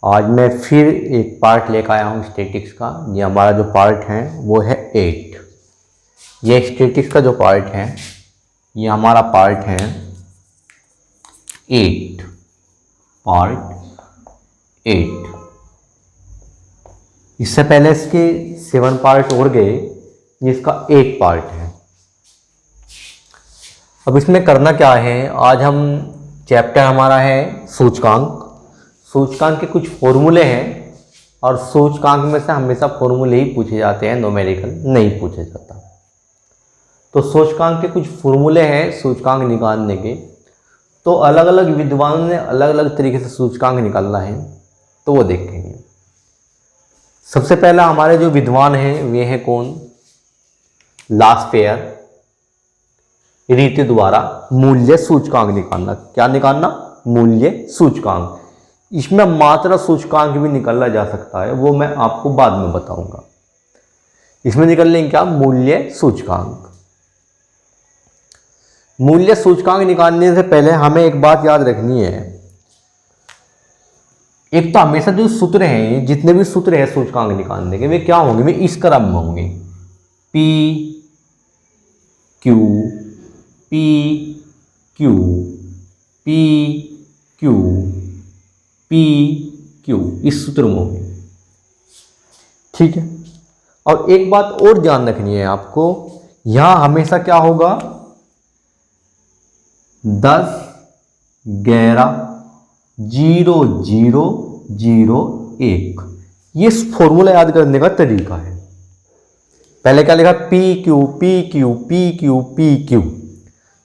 आज मैं फिर एक पार्ट लेकर आया हूँ स्टैटिक्स का। ये हमारा जो पार्ट है वो है 8। ये स्टैटिक्स का जो पार्ट है ये हमारा पार्ट है 8, पार्ट 8। इससे पहले इसके 7 पार्ट और गए, ये इसका 8 पार्ट है। अब इसमें करना क्या है, आज हम चैप्टर हमारा है सूचकांक। सूचकांक के कुछ फॉर्मूले हैं और सूचकांक में से हमेशा फॉर्मूले ही पूछे जाते हैं, न्यूमेरिकल नहीं पूछे जाता। तो सूचकांक के कुछ फॉर्मूले हैं सूचकांक निकालने के। तो अलग अलग विद्वानों ने अलग अलग तरीके से सूचकांक निकालना है, तो वो देखेंगे। सबसे पहला हमारे जो विद्वान हैं वे हैं कौन, लास्पेयर। रीति द्वारा मूल्य सूचकांक निकालना। क्या निकालना, मूल्य सूचकांक। इसमें मात्रा सूचकांक भी निकाला जा सकता है, वो मैं आपको बाद में बताऊंगा। इसमें निकल लेंगे क्या, मूल्य सूचकांक। मूल्य सूचकांक निकालने से पहले हमें एक बात याद रखनी है। एक तो हमेशा जो सूत्र हैं, जितने भी सूत्र हैं सूचकांक निकालने के, वे क्या होंगे, वे इस क्रम में होंगे। P Q, P Q, P Q, P Q, इस सूत्र में होंगे। ठीक है। और एक बात और ध्यान रखनी है आपको, यहां हमेशा क्या होगा, 10, 11, 0, 0, 0, 1। ये फॉर्मूला याद करने का तरीका है। पहले क्या लिखा, P Q, P Q, P Q, P Q.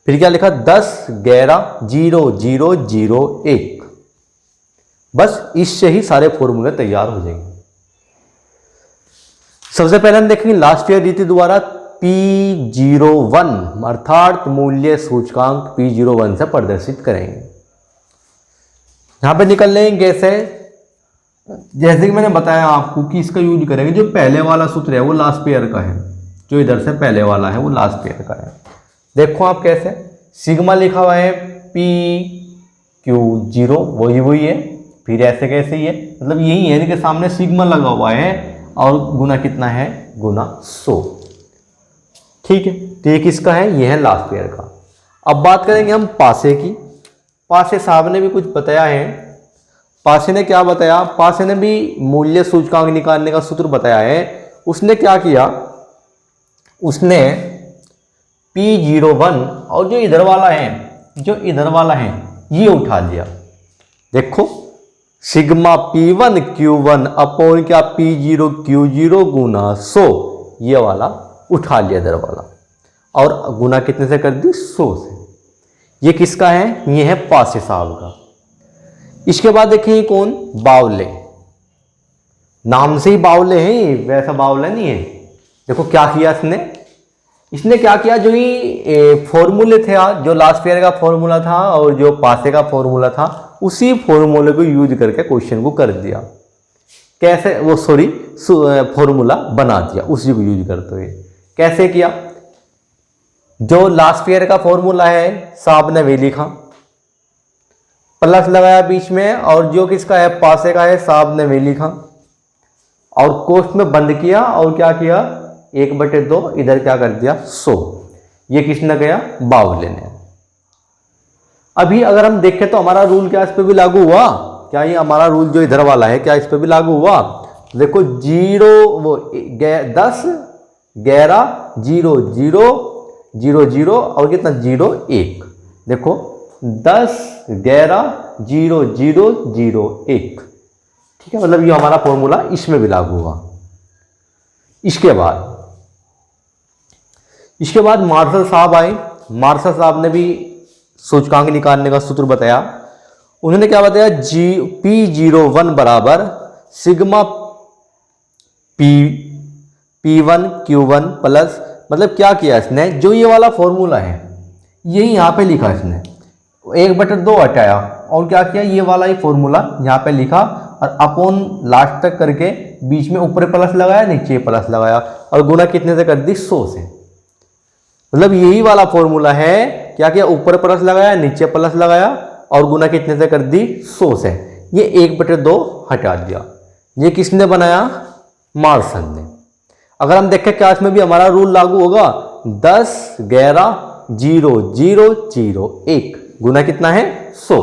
फिर क्या लिखा, 10, 11, 0, 0, 0, 1। बस इससे ही सारे फॉर्मूले तैयार हो जाएंगे। सबसे पहले हम देखेंगे लास्पेयर रीति द्वारा P01 अर्थात मूल्य सूचकांक P01 से प्रदर्शित करेंगे। यहां पे निकल लेंगे कैसे, जैसे कि मैंने बताया आपको कि इसका यूज करेंगे। जो पहले वाला सूत्र है वो लास्पेयर का है, जो इधर से पहले वाला है वो लास्पेयर का है। देखो आप कैसे, सिग्मा लिखा हुआ है PQ0, वही है। फिर ऐसे कैसे ही है, मतलब यही है, इनके सामने सिग्मा लगा हुआ है और गुना कितना है, गुना 100। ठीक है, तो ये किसका है, ये है लास्पेयर का। अब बात करेंगे हम पासे की। पासे साहब ने भी कुछ बताया है। पासे ने क्या बताया, पासे ने भी मूल्य सूचकांक निकालने का सूत्र बताया है। उसने क्या किया, उसने P01 और जो इधर वाला है ये उठा लिया। देखो, सिग्मा P1 Q1 अपॉन क्या P0 Q0 गुना 100, ये वाला उठा लिया इधर वाला, और गुना कितने से कर दी, 100 से। ये किसका है, ये है पासे साहब का। इसके बाद देखिए कौन, बावले। नाम से ही बावले हैं, वैसा बावला नहीं है। देखो क्या किया इसने क्या किया, जो ही फॉर्मूले थे, जो लास्पेयर का फॉर्मूला था और जो पासे का फॉर्मूला था, उसी फॉर्मूले को यूज करके क्वेश्चन को कर दिया। कैसे, वो फॉर्मूला बना दिया उसी को यूज करते हुए। कैसे किया, जो लास्पेयर का फॉर्मूला है साहब ने वे लिखा, प्लस लगाया बीच में, और जो किसका है, पासे का है, साहब ने वे लिखा, और कोष्ठ में बंद किया, और क्या किया, 1/2 इधर क्या कर दिया, 100। ये किसने गया, बावले ने। अभी अगर हम देखें तो हमारा रूल क्या इस पे भी लागू हुआ, क्या ये हमारा रूल जो इधर वाला है क्या इस पे भी लागू हुआ। देखो 10, 11, 0, 0, 0, 0 और कितना 0, 1। देखो 10, 11, 0, 0, 0, 1। ठीक है, मतलब ये हमारा फॉर्मूला इसमें भी लागू हुआ। इसके बाद मार्शल साहब आए। मार्शल साहब ने भी सूचकांक निकालने का सूत्र बताया। उन्होंने क्या बताया, P01 बराबर सिग्मा P1 Q1 प्लस, मतलब क्या किया इसने, जो ये वाला फॉर्मूला है यही यहाँ पे लिखा इसने, 1/2 हटाया और क्या किया, ये वाला ही फॉर्मूला यहाँ पे लिखा, और अपॉन लास्ट तक करके बीच में ऊपर प्लस लगाया, नीचे प्लस लगाया, और गुना कितने से कर दी, 100 से। मतलब यही वाला फॉर्मूला है, क्या किया, ऊपर प्लस लगाया, नीचे प्लस लगाया, और गुना कितने से कर दी, 100 से। ये 1/2 हटा दिया। ये किसने बनाया? मार्शल ने। अगर हम देखें क्या इसमें भी हमारा रूल लागू होगा, 10, 11, 0, 0, 0, 1 गुना कितना है? 100।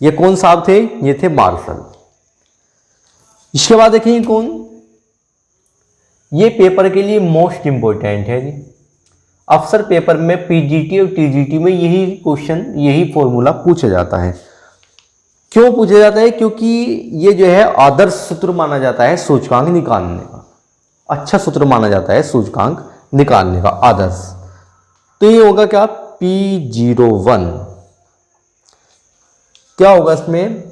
ये कौन साहब थे? ये थे मार्शल। इसके बाद देखिए कौन, ये पेपर के लिए मोस्ट इंपॉर्टेंट है जी। अक्सर पेपर में पीजीटी और टीजीटी में यही क्वेश्चन, यही फॉर्मूला पूछा जाता है। क्यों पूछा जाता है? क्योंकि ये जो है आदर्श सूत्र माना जाता है सूचकांक निकालने का। अच्छा सूत्र माना जाता है सूचकांक निकालने का, आदर्श। तो ये होगा क्या? P01। क्या होगा इसमें?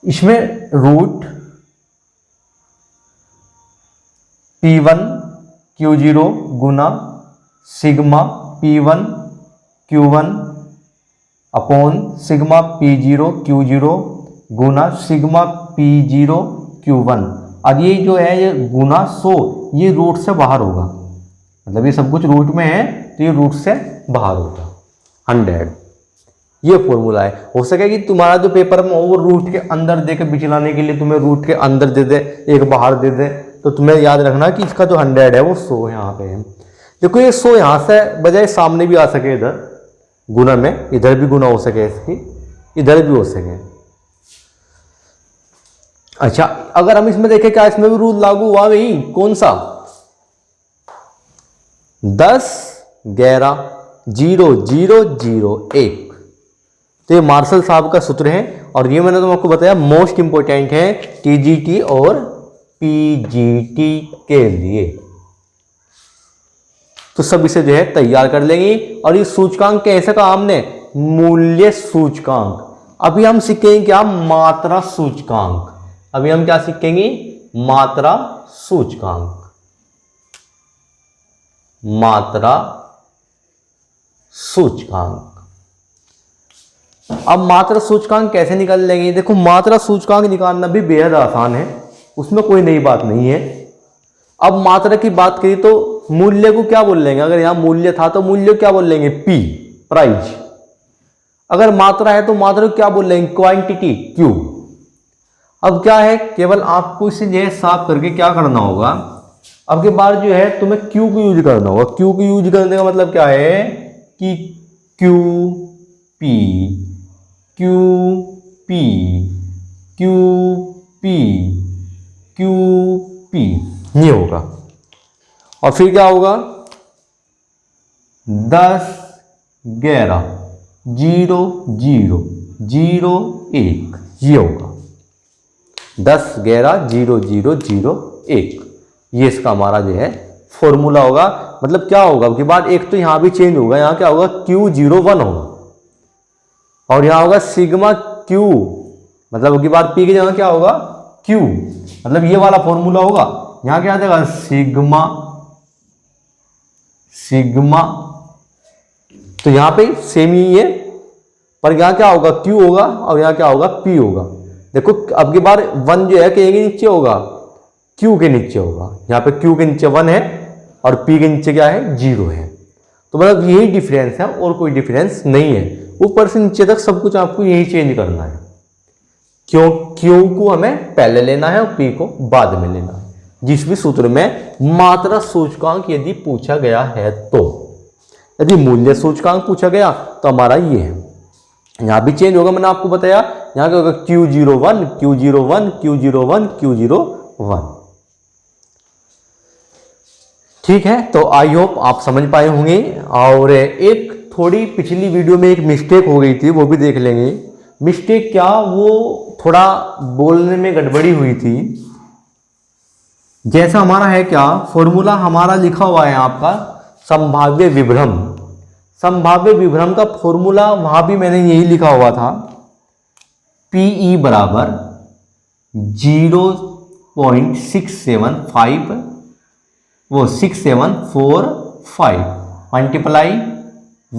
इसमें रूट P1 Q0 गुना sigma P1 Q1 upon sigma P0 Q0 गुना सिग्मा P0 Q1। अब ये जो है ये गुना 100, ये रूट से बाहर होगा, मतलब ये सब कुछ रूट में है तो ये रूट से बाहर होगा 100। ये फॉर्मूला है। हो सके कि तुम्हारा जो पेपर में हो वो रूट के अंदर दे के बिचलाने के लिए तुम्हें रूट के अंदर दे दे, एक बाहर दे दे, तो तुम्हें याद रखना कि इसका जो 100 है वो 100 यहाँ पे है। देखो ये 100 यहाँ से बजाय सामने भी आ सके, इधर गुना में, इधर भी गुना हो सके इसकी, इधर भी हो सके। अच्छा, अगर हम इसमें देखें क्या इसमें भी रूल लागू हुआ? वही कौन सा? 10, 11, 0, 0, 0, 1। तो ये मार्शल साहब का सूत्र है और ये मैंने तुमको बताया मोस्ट इंपोर्टेंट है टीजीटी और पीजीटी के लिए। तो सब इसे जो है तैयार कर लेंगे। और ये सूचकांक कैसे कहा हमने? मूल्य सूचकांक। अभी हम सीखेंगे क्या? मात्रा सूचकांक। अभी हम क्या सीखेंगे? मात्रा सूचकांक। मात्रा सूचकांक। अब मात्रा सूचकांक कैसे निकाल लेंगे? देखो मात्रा सूचकांक निकालना भी बेहद आसान है, उसमें कोई नई बात नहीं है। अब मात्रा की बात करें तो मूल्य को क्या बोल लेंगे? अगर यहां मूल्य था तो मूल्य क्या बोल लेंगे? P, price. अगर मात्रा है तो मात्रा को क्या बोल लेंगे? Quantity, Q. अब क्या है, केवल आपको इसे जो है साफ करके क्या करना होगा, अब के बार जो है तुम्हें क्यू को यूज करना होगा। क्यू को यूज करने का मतलब क्या है कि Q P, Q P, Q P, Q P, ये होगा। और फिर क्या होगा? 10, 11, 0, 0, 0, 1, ये होगा 10, 11, 0, 0, 0, 1। ये इसका हमारा जो है फॉर्मूला होगा। मतलब क्या होगा कि बाद एक तो यहां भी चेंज होगा, यहां क्या होगा? Q01 होगा और यहां होगा सिग्मा Q, मतलब की बात P की जगह क्या होगा? Q, मतलब ये वाला फॉर्मूला होगा। यहां क्या आ जाएगा? Sigma, sigma. तो यहां पे सेम ही है, पर यहां क्या होगा? Q होगा और यहां क्या होगा? P होगा। देखो अब की बार 1 जो है के नीचे होगा, Q के नीचे होगा। यहां पे Q के नीचे 1 है और P के नीचे क्या है? 0 है। तो मतलब यही डिफरेंस है और कोई डिफरेंस नहीं है। ऊपर से नीचे तक सब कुछ आपको यही चेंज करना है। क्यों? Q को हमें पहले लेना है और P को बाद में लेना है। जिस भी सूत्र में मात्रा सूचकांक यदि पूछा गया है तो, यदि मूल्य सूचकांक पूछा गया तो हमारा ये है। यहां भी चेंज होगा, मैंने आपको बताया। यहां क्या होगा? Q01, Q01, Q01, Q01। ठीक है, तो आई होप आप समझ पाए होंगे। और एक थोड़ी पिछली वीडियो में एक मिस्टेक हो गई थी, वो भी देख लेंगे। मिस्टेक क्या? वो थोड़ा बोलने में गड़बड़ी हुई थी। जैसा हमारा है क्या, फॉर्मूला हमारा लिखा हुआ है आपका संभाव्य विभ्रम। संभाव्य विभ्रम का फॉर्मूला वहां भी मैंने यही लिखा हुआ था, PE बराबर 0.675 वो 6745 multiply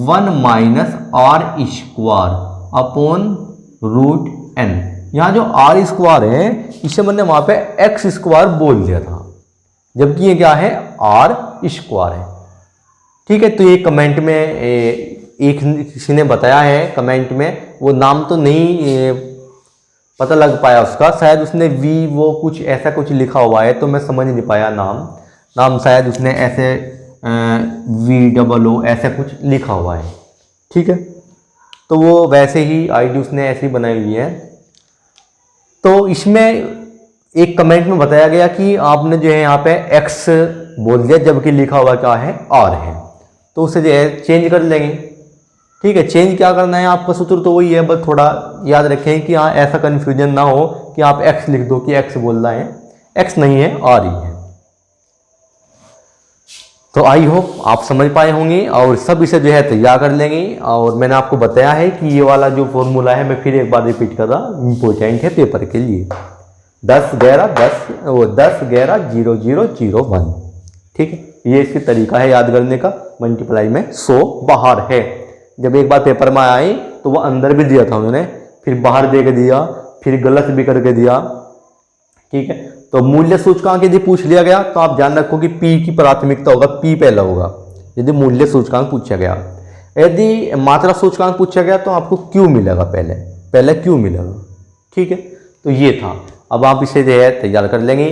1 minus r square upon root n। यहाँ जो आर स्क्वायर है इसे मैंने वहां पे एक्स स्क्वायर बोल दिया था, जबकि ये क्या है? आर स्क्वायर है। ठीक है, तो ये कमेंट में एक किसी ने बताया है कमेंट में, वो नाम तो नहीं पता लग पाया उसका। शायद उसने वी वो कुछ ऐसा कुछ लिखा हुआ है तो मैं समझ नहीं पाया नाम शायद उसने ऐसे VOO ऐसा कुछ लिखा हुआ है, ठीक है। तो वो वैसे ही आईडी उसने ऐसी बनाई हुई है। तो इसमें एक कमेंट में बताया गया कि आपने जो है यहाँ पे एक्स बोल दिया जबकि लिखा हुआ क्या है आर है, तो उसे जो है चेंज कर लेंगे, ठीक है। चेंज क्या करना है आपका सूत्र तो वही है, बस थोड़ा याद रखें कि हाँ ऐसा कन्फ्यूजन ना हो कि आप एक्स लिख दो कि एक्स बोल रहा है, एक्स नहीं है आर ही है। तो आई होप आप समझ पाए होंगे और सब इसे जो है तैयार कर लेंगे। और मैंने आपको बताया है कि ये वाला जो फॉर्मूला है मैं फिर एक बार रिपीट कर रहा, इंपॉर्टेंट है पेपर के लिए। 10 11 0 0 0 1, ठीक है। ये इसकी तरीका है याद करने का। मल्टीप्लाई में 100 बाहर है, जब एक बार पेपर में आए तो वो अंदर भी दिया था उन्होंने, फिर बाहर दे के दिया, फिर गलत भी करके दिया, ठीक है। तो मूल्य सूचकांक यदि पूछ लिया गया तो आप ध्यान रखो कि P की प्राथमिकता होगा, P पहला होगा यदि मूल्य सूचकांक पूछा गया। यदि मात्रा सूचकांक पूछा गया तो आपको Q मिलेगा, पहले Q मिलेगा, ठीक है। तो ये था। अब आप इसे जो है तैयार कर लेंगे।